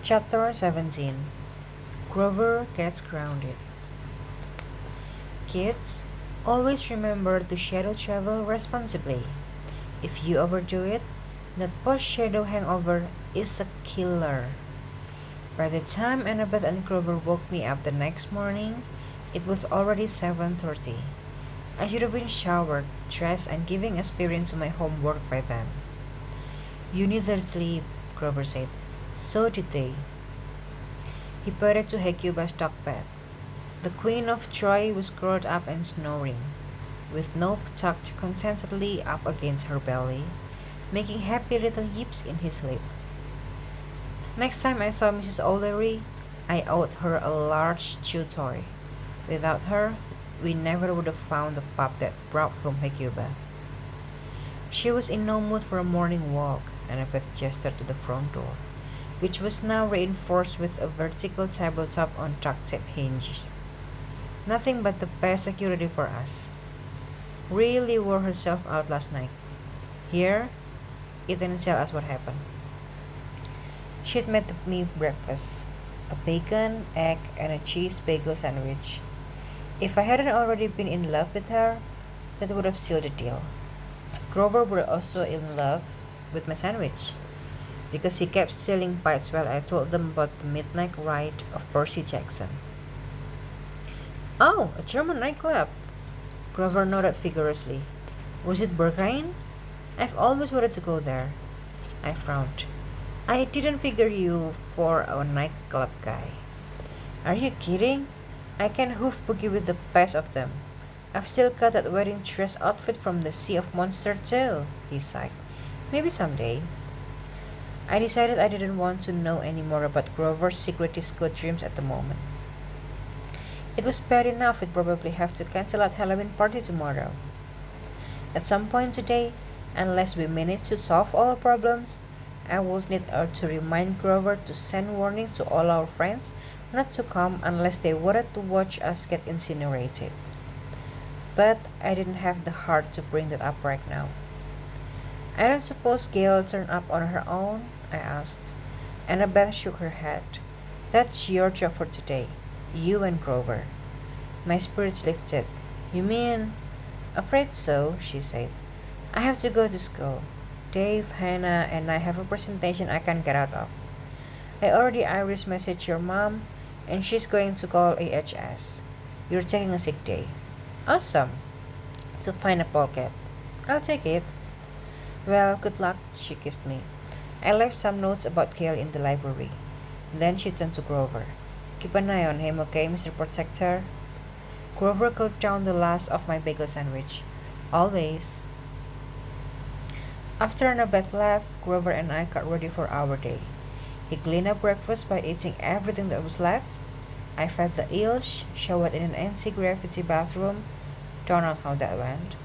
Chapter 17. Grover Gets Grounded. Kids, always remember to shadow travel responsibly. If you overdo it, that post-shadow hangover is a killer. By the time Annabeth and Grover woke me up the next morning, it was already 7:30. I should have been showered, dressed, and giving aspirin to my homework by then. You needed sleep, Grover said. So did they. He pointed to Hecuba's dog bed. The Queen of Troy was curled up and snoring, with Nope tucked contentedly up against her belly, making happy little yips in his sleep. Next time I saw Mrs. O'Leary, I owed her a large chew toy. Without her, we never would have found the pup that brought home Hecuba. She was in no mood for a morning walk, and I gestured to the front door, which was now reinforced with a vertical tabletop on duct-tape hinges. Nothing but the best security for us. Really wore herself out last night. Here, eat and tell us what happened. She'd made me breakfast, a bacon, egg, and a cheese bagel sandwich. If I hadn't already been in love with her, that would have sealed the deal. Grover was also in love with my sandwich, because he kept stealing bites while I told them about the midnight ride of Percy Jackson. Oh, a German nightclub! Grover nodded vigorously. Was it Berghain? I've always wanted to go there. I frowned. I didn't figure you for a nightclub guy. Are you kidding? I can hoof boogie with the best of them. I've still got that wedding dress outfit from the Sea of Monsters too, he sighed. Maybe someday. I decided I didn't want to know any more about Grover's secret disco dreams at the moment. It was bad enough we'd probably have to cancel our Halloween party tomorrow. At some point today, unless we manage to solve all our problems, I would need her to remind Grover to send warnings to all our friends not to come unless they wanted to watch us get incinerated. But I didn't have the heart to bring that up right now. I don't suppose Gail turned up on her own? I asked. Annabeth shook her head. That's your job for today. You and Grover. My spirits lifted. You mean? Afraid so, she said. I have to go to school. Dave, Hannah, and I have a presentation I can't get out of. I already iris messaged your mom, and she's going to call AHS. You're taking a sick day. Awesome. To find a pocket. I'll take it. Well, good luck, she kissed me. I left some notes about Gail in the library. Then she turned to Grover. Keep an eye on him, okay, Mr. Protector? Grover gulped down the last of my bagel sandwich. Always. After Annabeth left, Grover and I got ready for our day. He cleaned up breakfast by eating everything that was left. I fed the eels, showered in an anti-gravity bathroom. Don't know how that went.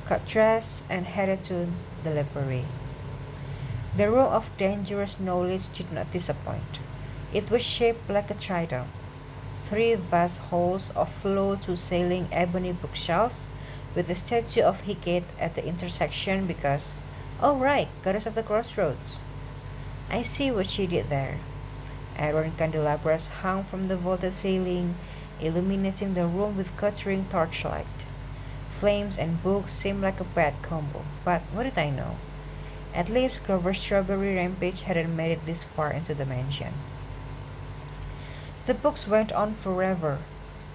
Got dressed and headed to the library. The row of dangerous knowledge did not disappoint. It was shaped like a trident. 3 vast halls of floor-to-ceiling ebony bookshelves with the statue of Hecate at the intersection because, oh right, goddess of the crossroads. I see what she did there. Iron candelabras hung from the vaulted ceiling, illuminating the room with guttering torchlight. Flames and books seemed like a bad combo, but what did I know? At least Grover's strawberry rampage hadn't made it this far into the mansion. The books went on forever.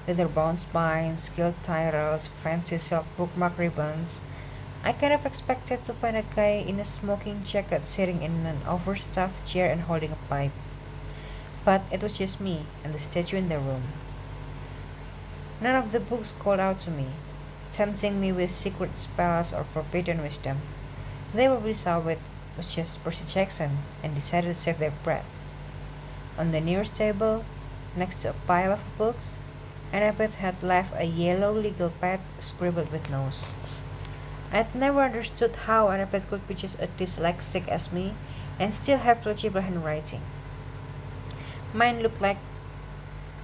Leather-bound spines, gilt titles, fancy silk bookmark ribbons. I kind of expected to find a guy in a smoking jacket sitting in an overstuffed chair and holding a pipe. But it was just me and the statue in the room. None of the books called out to me, tempting me with secret spells or forbidden wisdom. They probably saw it was just Percy Jackson and decided to save their breath. On the nearest table, next to a pile of books, Annabeth had left a yellow legal pad scribbled with nose. I'd never understood how Annabeth could be just as dyslexic as me and still have legible handwriting. Mine looked like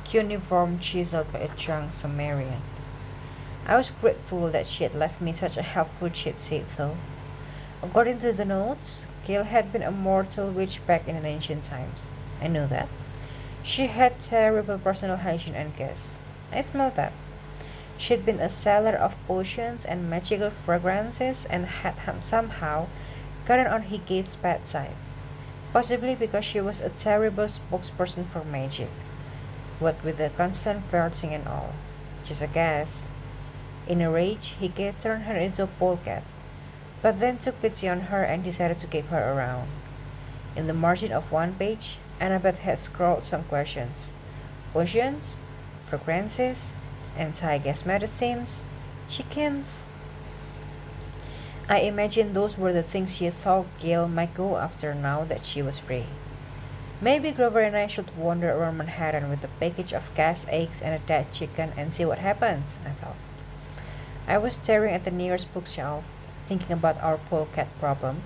cuneiform chiseled by a drunk Sumerian. I was grateful that she had left me such a helpful cheat sheet, though. According to the notes, Gail had been a mortal witch back in ancient times, I knew that. She had terrible personal hygiene and guess. I smelled that. She'd been a seller of potions and magical fragrances and had somehow gotten on Higate's bad side. Possibly because she was a terrible spokesperson for magic, what with the constant flirting and all. Just a guess. In a rage, Higate turned her into a polecat, but then took pity on her and decided to keep her around. In the margin of one page, Annabeth had scrawled some questions. Potions, fragrances, anti-gas medicines, chickens. I imagined those were the things she thought Gail might go after now that she was free. Maybe Grover and I should wander around Manhattan with a package of gas eggs and a dead chicken and see what happens, I thought. I was staring at the nearest bookshelf, thinking about our polecat problem,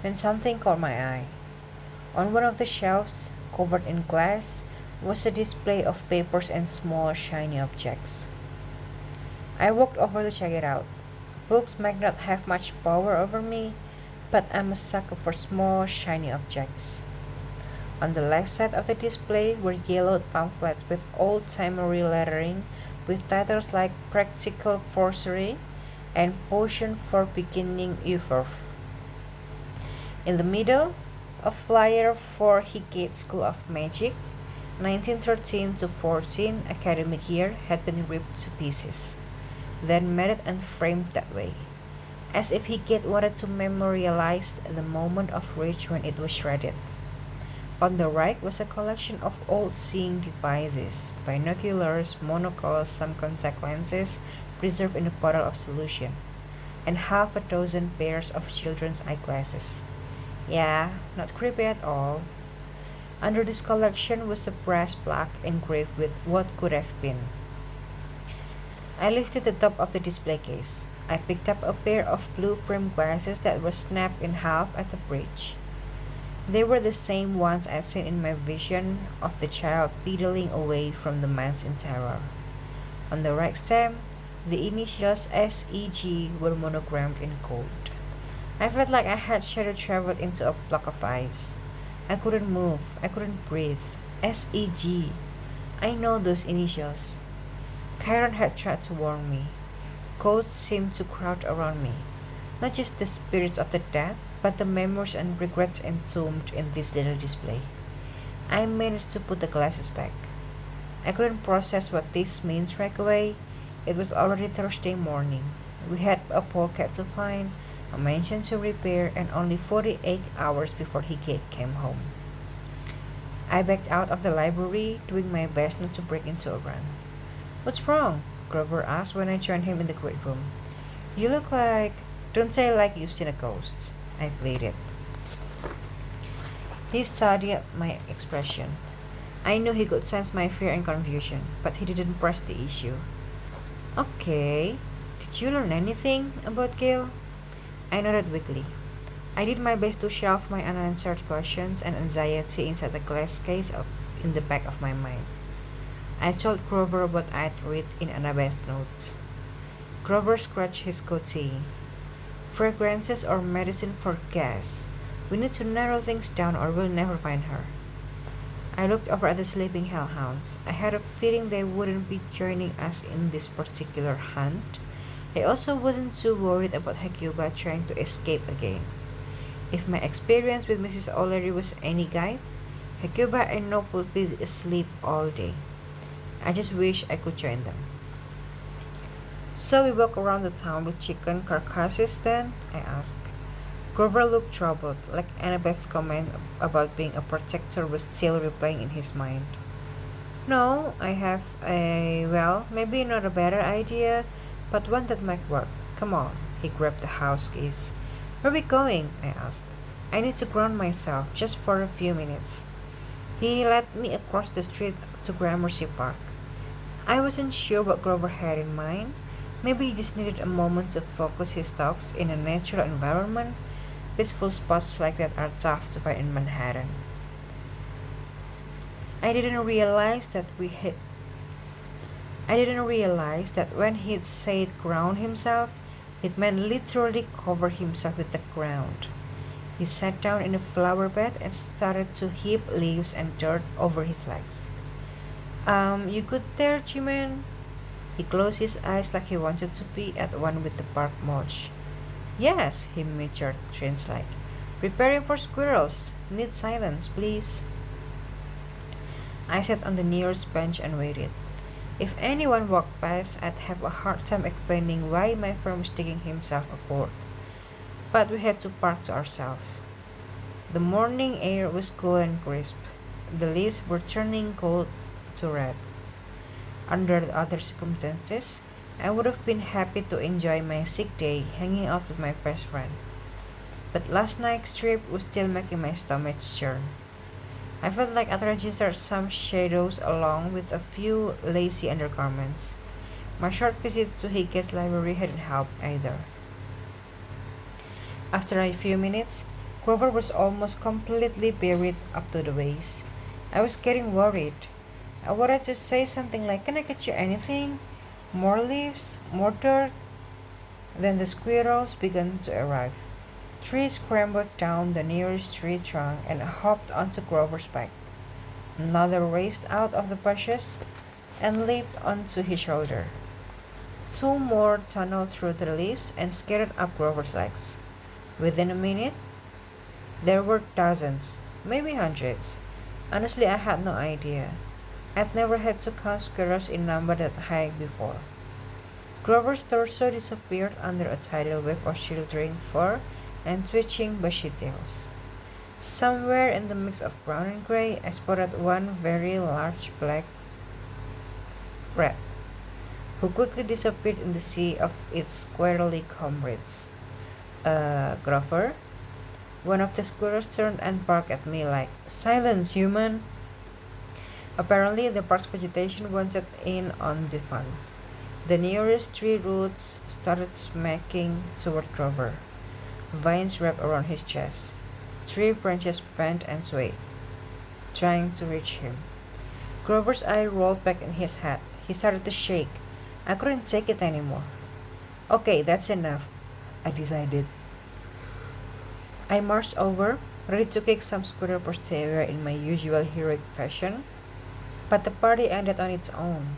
when something caught my eye. On one of the shelves, covered in glass, was a display of papers and small shiny objects. I walked over to check it out. Books might not have much power over me, but I'm a sucker for small shiny objects. On the left side of the display were yellowed pamphlets with old-timey lettering with titles like Practical Forcery and Potion for Beginning Euphor. In the middle, a flyer for Higate School of Magic, 1913 to 14 academic year, had been ripped to pieces, then matted and framed that way, as if Higate wanted to memorialize the moment of rage when it was shredded. On the right was a collection of old seeing devices, binoculars, monocles, some contact lenses preserved in a bottle of solution, and half a dozen pairs of children's eyeglasses. Yeah, not creepy at all. Under this collection was a brass plaque engraved with what could have been. I lifted the top of the display case. I picked up a pair of blue framed glasses that were snapped in half at the bridge. They were the same ones I'd seen in my vision of the child pedaling away from the manse in terror. On the right stem, the initials SEG were monogrammed in gold. I felt like I had shadow traveled into a block of ice. I couldn't move. I couldn't breathe. SEG. I know those initials. Chiron had tried to warn me. Ghosts seemed to crowd around me. Not just the spirits of the dead, but the memories and regrets entombed in this little display. I managed to put the glasses back. I couldn't process what this means right away. It was already Thursday morning. We had a polecat to find, a mansion to repair, and only 48 hours before he came home. I backed out of the library, doing my best not to break into a run. "What's wrong?" Grover asked when I joined him in the great room. "You look like—" "Don't say like you've seen a ghost," I pleaded. He studied my expression. I knew he could sense my fear and confusion, but he didn't press the issue. "Okay, did you learn anything about Gail?" I nodded weakly. I did my best to shove my unanswered questions and anxiety inside the glass case in the back of my mind. I told Grover what I'd read in Annabeth's notes. Grover scratched his goatee. "Fragrances or medicine for gas. We need to narrow things down or we'll never find her." I looked over at the sleeping hellhounds. I had a feeling they wouldn't be joining us in this particular hunt. I also wasn't too worried about Hecuba trying to escape again. If my experience with Mrs. O'Leary was any guide, Hecuba and Nope would be asleep all day. I just wish I could join them. "So we walk around the town with chicken carcasses then?" I asked. Grover looked troubled, like Annabeth's comment about being a protector was still replaying in his mind. "No, I have maybe not a better idea, but one that might work. Come on." He grabbed the house keys. "Where are we going?" I asked. "I need to ground myself, just for a few minutes." He led me across the street to Gramercy Park. I wasn't sure what Grover had in mind. Maybe he just needed a moment to focus his thoughts in a natural environment. Peaceful spots like that are tough to find in Manhattan. I didn't realize that when he'd said ground himself, it meant literally cover himself with the ground. He sat down in a flower bed and started to heap leaves and dirt over his legs. You good there, Jimin? He closed his eyes like he wanted to be at one with the park mulch. Yes, he muttered, trance-like. Preparing for squirrels. Need silence, please. I sat on the nearest bench and waited. If anyone walked past, I'd have a hard time explaining why my friend was digging himself a court. But we had to park to ourselves. The morning air was cool and crisp. The leaves were turning gold to red. Under other circumstances, I would have been happy to enjoy my sick day hanging out with my best friend. But last night's trip was still making my stomach churn. I felt like I'd registered some shadows along with a few lazy undergarments. My short visit to Higgett's library hadn't helped either. After a few minutes, Grover was almost completely buried up to the waist. I was getting worried. I wanted to say something like, "Can I get you anything? More leaves? More dirt?" Then the squirrels began to arrive. Three scrambled down the nearest tree trunk and hopped onto Grover's back. Another raced out of the bushes and leaped onto his shoulder. Two more tunneled through the leaves and scattered up Grover's legs. Within a minute, there were dozens, maybe hundreds. Honestly, I had no idea. I'd never had to count squirrels in number that high before. Grover's torso disappeared under a tidal wave of shielding fur and twitching bushy tails. Somewhere in the mix of brown and gray, I spotted one very large black rat, who quickly disappeared in the sea of its squirrely comrades. Grover? One of the squirrels turned and barked at me like, "Silence, human!" Apparently, the park's vegetation wanted in on the fun. The nearest tree roots started smacking toward Grover. Vines wrapped around his chest. Tree branches bent and swayed, trying to reach him. Grover's eye rolled back in his head. He started to shake. I couldn't take it anymore. Okay, that's enough, I decided. I marched over, ready to kick some squirrel posterior in my usual heroic fashion. But the party ended on its own.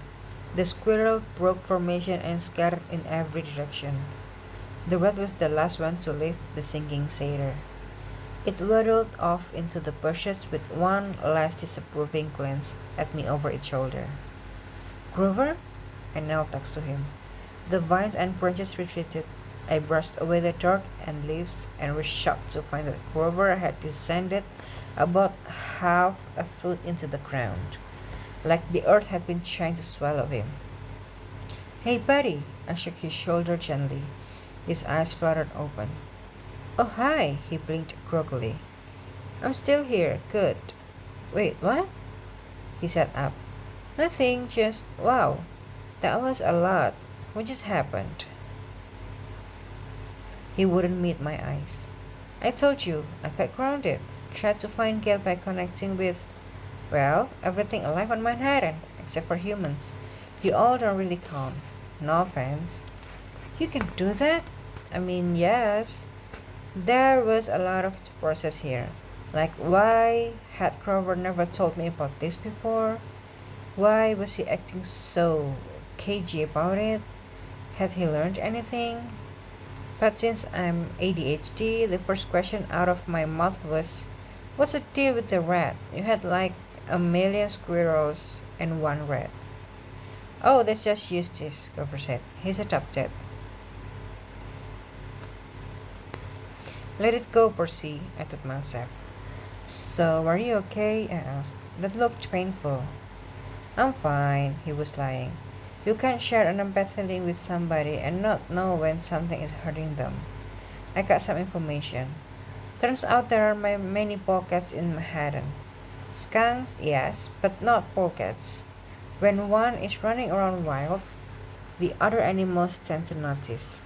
The squirrel broke formation and scattered in every direction. The rat was the last one to leave the singing satyr. It waddled off into the bushes with one last disapproving glance at me over its shoulder. "Grover?" I knelt next to him. The vines and branches retreated. I brushed away the dirt and leaves and was shocked to find that Grover had descended about half a foot into the ground, like the earth had been trying to swallow him. "Hey, buddy!" I shook his shoulder gently. His eyes fluttered open. "Oh, hi!" He blinked groggily. "I'm still here. Good." "Wait, what?" He sat up. "Nothing, just, wow, that was a lot. What just happened?" He wouldn't meet my eyes. "I told you, I got grounded. Tried to find Gale by connecting with, well, everything alive on Manhattan, except for humans. You all don't really count. No offense." "You can do that?" "I mean, yes." There was a lot of process here. Like, why had Grover never told me about this before? Why was he acting so cagey about it? Had he learned anything? But since I'm ADHD, the first question out of my mouth was, "What's the deal with the rat? You had like a million squirrels and one rat." "Oh, that's just Eustace," Grover said. "He's a top jet." "Let it go, Percy," I told myself. "So, are you okay?" I asked. That looked painful. "I'm fine," he was lying. You can't share an empathy link with somebody and not know when something is hurting them. I got some information. Turns out there are many polecats in Manhattan. Skunks, yes, but not polecats. When one is running around wild, the other animals tend to notice.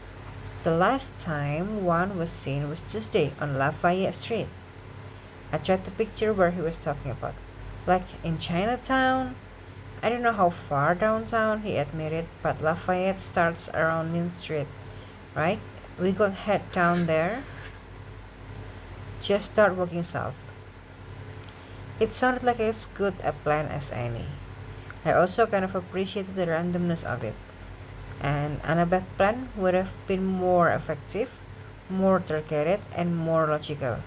The last time one was seen was Tuesday on Lafayette Street. I tried to picture where he was talking about. Like in Chinatown? I don't know how far downtown, he admitted, but Lafayette starts around Main Street, right? We could head down there. Just start walking south. It sounded like as good a plan as any. I also kind of appreciated the randomness of it. An Annabeth plan would have been more effective, more targeted, and more logical.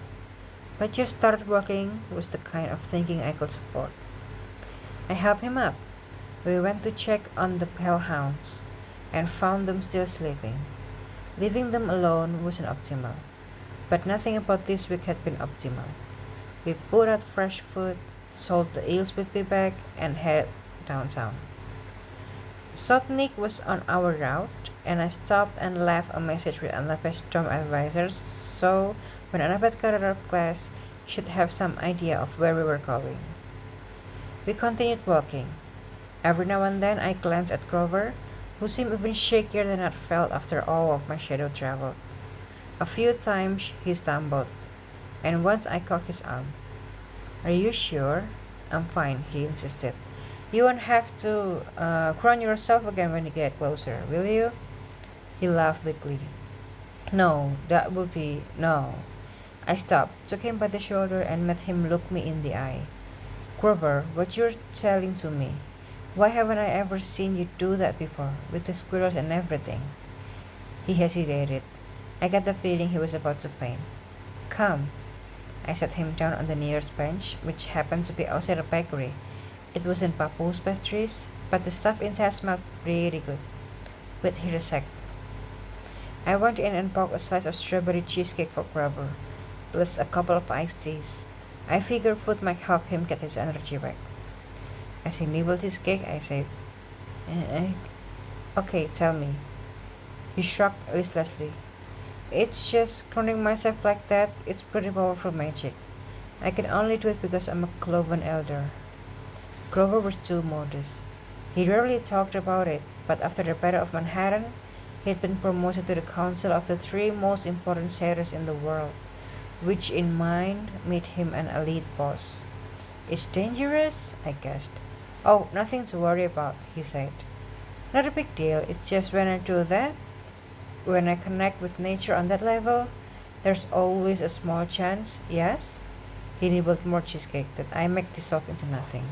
But just start walking was the kind of thinking I could support. I helped him up. We went to check on the hellhounds and found them still sleeping. Leaving them alone wasn't optimal. But nothing about this week had been optimal. We put out fresh food, sold the eels with me back, and headed downtown. Sotnik was on our route, and I stopped and left a message with Annabeth's dorm advisors so when Annabeth got out of class, she'd have some idea of where we were going. We continued walking. Every now and then I glanced at Grover, who seemed even shakier than I'd felt after all of my shadow travel. A few times he stumbled, and once I caught his arm. Are you sure? I'm fine, he insisted. You won't have to crown yourself again when you get closer, will you? He laughed weakly. No, that would be no. I stopped, took him by the shoulder, and made him look me in the eye. Grover, what you're telling to me? Why haven't I ever seen you do that before, with the squirrels and everything? He hesitated. I got the feeling he was about to faint. Come. I sat him down on the nearest bench, which happened to be outside a bakery. It wasn't Papu's pastries, but the stuff inside smelled pretty good. Wait here a sec. I went in and bought a slice of strawberry cheesecake for Grover, plus a couple of iced teas. I figured food might help him get his energy back. As he nibbled his cake, I said, Okay, tell me. He shrugged listlessly. It's just crowning myself like that. It's pretty powerful magic. I can only do it because I'm a Cloven Elder. Grover was too modest. He rarely talked about it, but after the Battle of Manhattan, he had been promoted to the council of the three most important satyrs in the world, which in mind made him an elite boss. It's dangerous? I guessed. Oh, nothing to worry about, he said. Not a big deal, it's just when I do that, when I connect with nature on that level, there's always a small chance, yes? He nibbled more cheesecake that I might dissolve into nothing.